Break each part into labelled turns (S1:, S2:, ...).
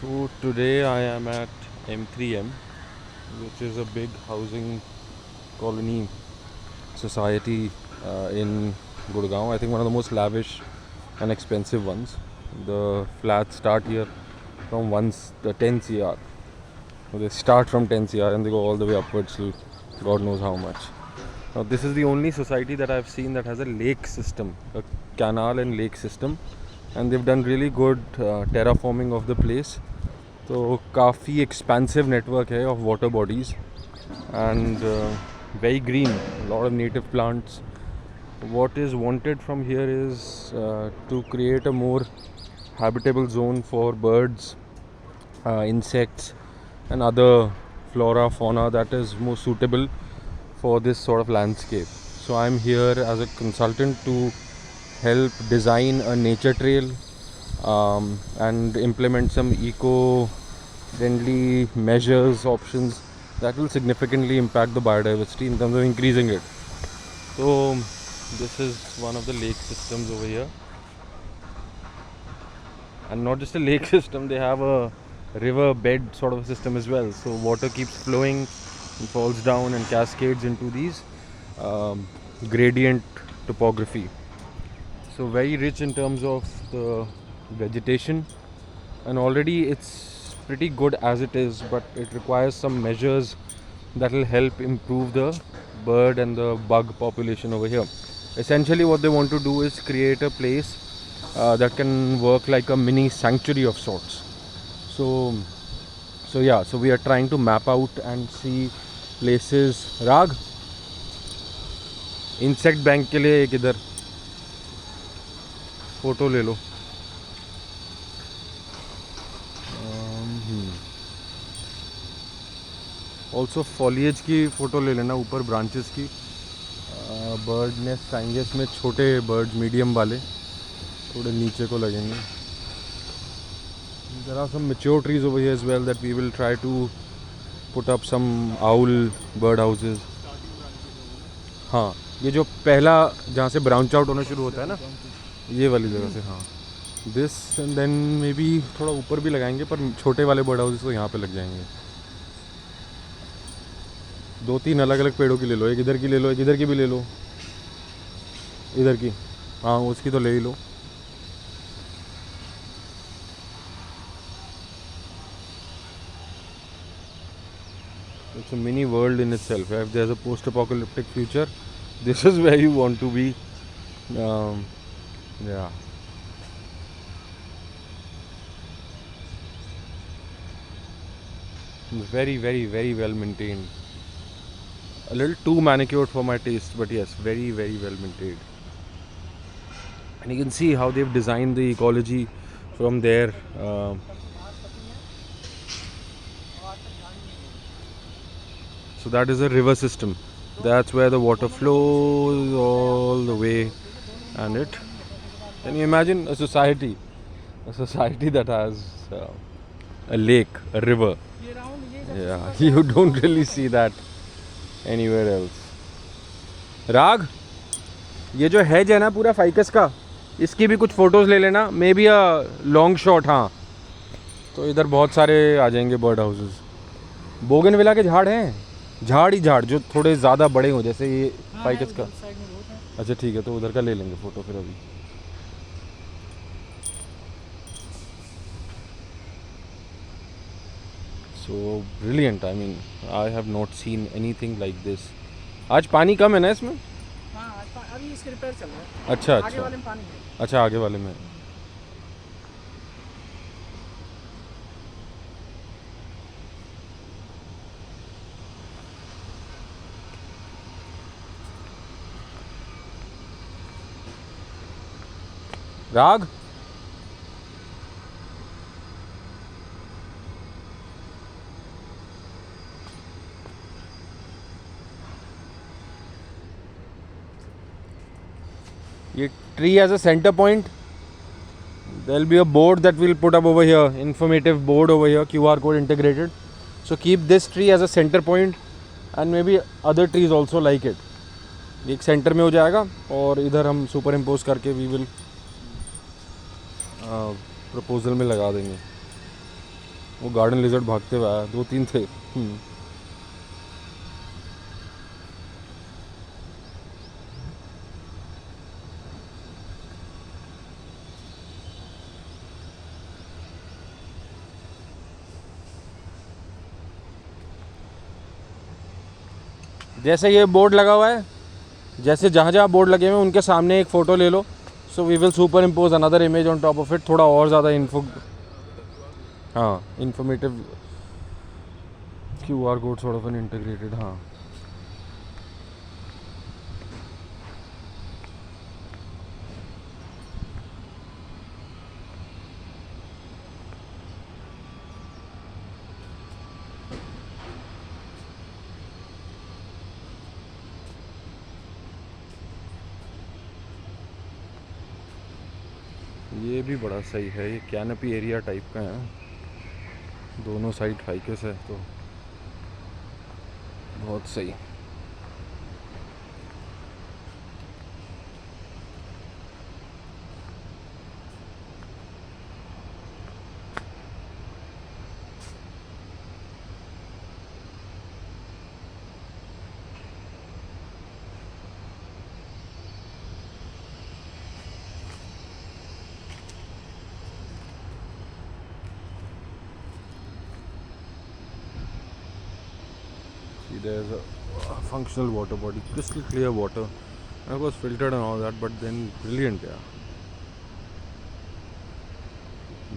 S1: So today I am at M3M, which is a big housing colony society in Gurgaon. I think one of the most lavish and expensive ones. The flats start here from the 10 CR. So they start from 10 CR and they go all the way upwards to God knows how much. Now this is the only society that I've seen that has a lake system, a canal and lake system, and they've done really good terraforming of the place. तो काफ़ी expensive network है of water bodies and very green, a lot of native plants. What is wanted from here is to create a more habitable zone for birds, insects, and other flora, fauna that is more suitable for this sort of landscape. So I'm here as a consultant to help design a nature trail and implement some eco-friendly measures, options that will significantly impact the biodiversity in terms of increasing it. So this is one of the lake systems over here, and not just a lake system, they have a river bed sort of a system as well. So water keeps flowing and falls down and cascades into these gradient topography. So very rich in terms of the vegetation, and already it's pretty good as it is, but it requires some measures that will help improve the bird and the bug population over here. Essentially what they want to do is create a place that can work like a mini sanctuary of sorts. So we are trying to map out and see places. Rag, insect bank के लिए एक इधर photo ले लो. Also foliage की photo ले लेना, ऊपर branches की. बर्ड नेस्ट आएंगे इसमें, छोटे बर्ड मीडियम वाले थोड़े नीचे को लगेंगे. There are some mature trees over here as well that we will try to put up some owl bird houses. हाँ, ये जो पहला जहाँ से ब्रांच आउट होना शुरू होता है ना, ये वाली जगह से. हाँ, this and then maybe थोड़ा ऊपर भी लगाएंगे, पर छोटे वाले बर्ड हाउसेस तो यहाँ पे लग जाएंगे. 2-3 अलग अलग पेड़ों की ले लो, एक इधर की ले लो, एक इधर की भी ले लो, इधर की. हाँ, उसकी तो ले ही लो. It's a mini world in itself. If there's a post-apocalyptic future, this is where you want to be. Yeah. Very, very, very well maintained. A little too manicured for my taste, but yes, very, very well maintained. And you can see how they've designed the ecology from there. So that is a river system. That's where the water flows all the way, and it. Can you imagine a society that has a lake, a river? Yeah, you don't really see that anywhere else. राग, ये जो hedge है ना पूरा ficus का, इसकी भी कुछ फोटोज ले लेना. May be a long shot. हाँ, तो इधर बहुत सारे आ जाएंगे बर्ड हाउसेस. बोगनविला के झाड़ हैं, झाड़ ही झाड़ जो थोड़े ज़्यादा बड़े हों, जैसे ये फाइकस का. अच्छा ठीक है, तो उधर का ले लेंगे फ़ोटो फिर अभी. So brilliant. I mean I have not seen anything like this. आज पानी कम है ना इसमें?
S2: हाँ, अभी इसके रिपेयर चल रहा है.
S1: अच्छा
S2: आगे
S1: अच्छा
S2: वाले में पानी है.
S1: अच्छा, आगे वाले में. राग, ये tree as a center point. There'll be a board that we'll put up over here, informative board over here, QR code integrated. So keep this tree as a center point, and maybe other trees also like it. एक centre में हो जाएगा, और इधर हम super impose करके we will proposal में लगा देंगे. वो गार्डन लिजर्ड भागते हुए आया, 2-3 थे। जैसे ये बोर्ड लगा हुआ है, जैसे जहाँ जहाँ बोर्ड लगे हुए हैं उनके सामने एक फ़ोटो ले लो। So we will superimpose another image on top of it, थोड़ा और ज़्यादा इन्फो, हाँ informative QR code sort of an integrated. हाँ ये भी बड़ा सही है, ये कैनपी एरिया टाइप का है, दोनों साइड हाइकेस है तो बहुत सही। See, there's a functional water body, crystal clear water. Of course filtered and all that, but then brilliant, yeah.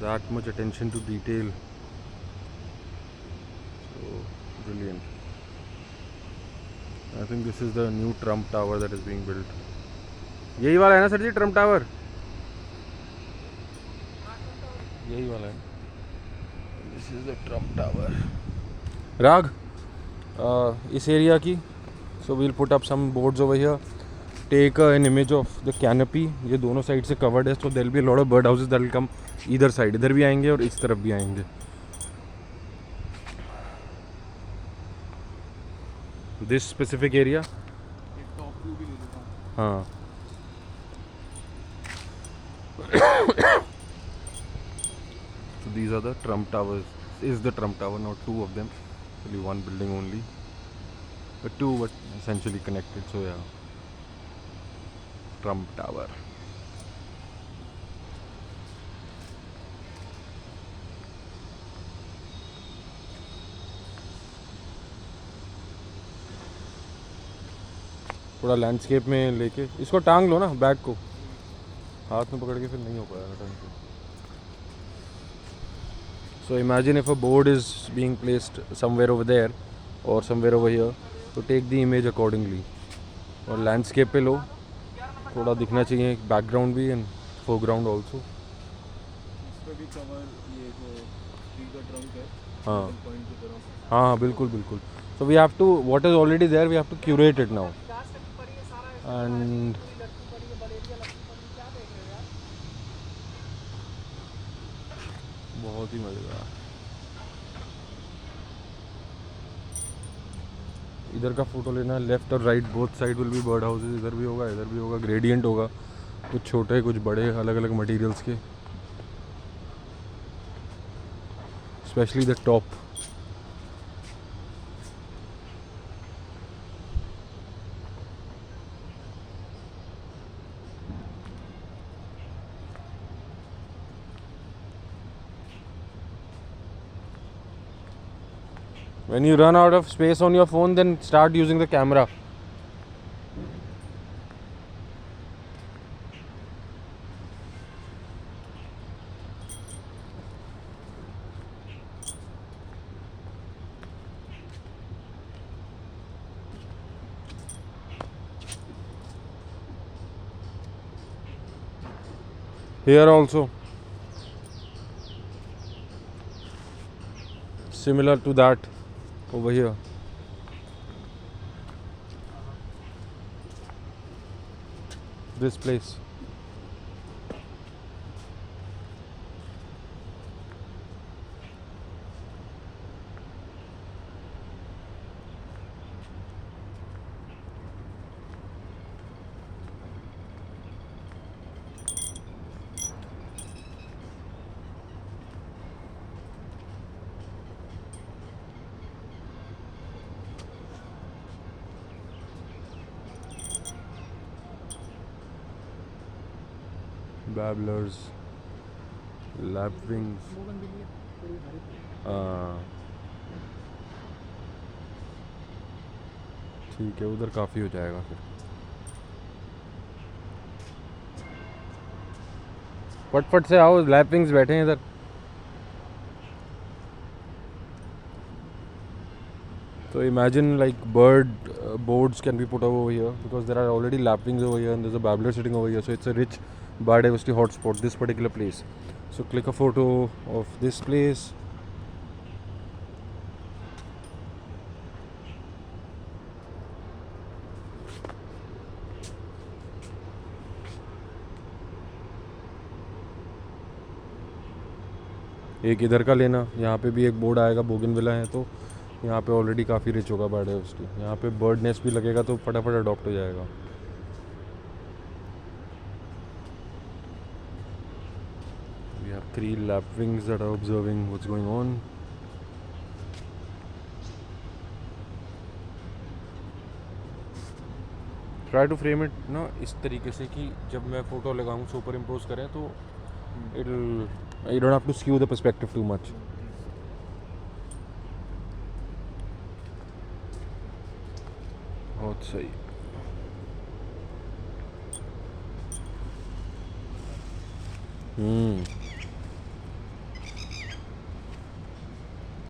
S1: That much attention to detail, so brilliant. I think this is the new Trump Tower that is being built. यही वाला है ना sir जी, Trump tower? यही वाला है। This is the Trump Tower. राग, इस area की, so we'll put up some boards over here. Take an image of the canopy. ये दोनों साइड से covered है, so there will be a lot of bird houses that will come either side. इधर भी आएंगे और इस तरफ भी आएंगे। This specific area, हाँ so these are the Trump Towers. This is the Trump Tower, not two of them, only one building only, but two but essentially connected. So yeah, Trump Tower. थोड़ा landscape में लेके इसको टांग लो ना, bag को हाथ में पकड़ के फिर नहीं हो पाएगा टांग के। So imagine if a board is being placed somewhere over there or somewhere over here, तो take the image accordingly. और लैंडस्केप पे लो, थोड़ा दिखना चाहिए बैकग्राउंड भी एंड फोरग्राउंड ऑल्सो।
S2: इस पे भी कवर ये जो ट्री का ट्रंक है,
S1: हाँ
S2: पॉइंट की तरफ।
S1: हाँ हाँ बिल्कुल बिल्कुल। So we have to, what is already there, we have to curate it now. And बहुत ही मज़ेदार। इधर का फोटो लेना, लेफ्ट और right both side will be bird houses, इधर भी होगा इधर भी होगा, ग्रेडियंट होगा, कुछ छोटे कुछ बड़े, अलग अलग मटेरियल्स के, specially the top. When you run out of space on your phone, then start using the camera. Here also, similar to that over here. This place. बैबलर्स, lapwings. ठीक है, उधर काफ़ी हो जाएगा फिर। फटफट से आओ, लैपविंग्स बैठे हैं इधर। So imagine like boards can be put over here because there are already lapwings over here and there's a babbler sitting over here. So it's a rich biodiversity hotspot, this particular place. So click a photo of this place. एक इधर का लेना, यहाँ पे भी एक board आएगा, bougainvillea है, तो यहाँ पे ऑलरेडी काफ़ी रिच होगा बायोडाइवर्सिटी। यहाँ पे बर्ड नेस्ट भी लगेगा तो फटाफट अडॉप्ट हो जाएगा। We have 3 lapwings that are observing what's going on. Try to frame it ना इस तरीके से कि जब मैं फ़ोटो लगाऊँ सुपर इम्पोज करें तो you don't have to skew the perspective too much. बहुत सही।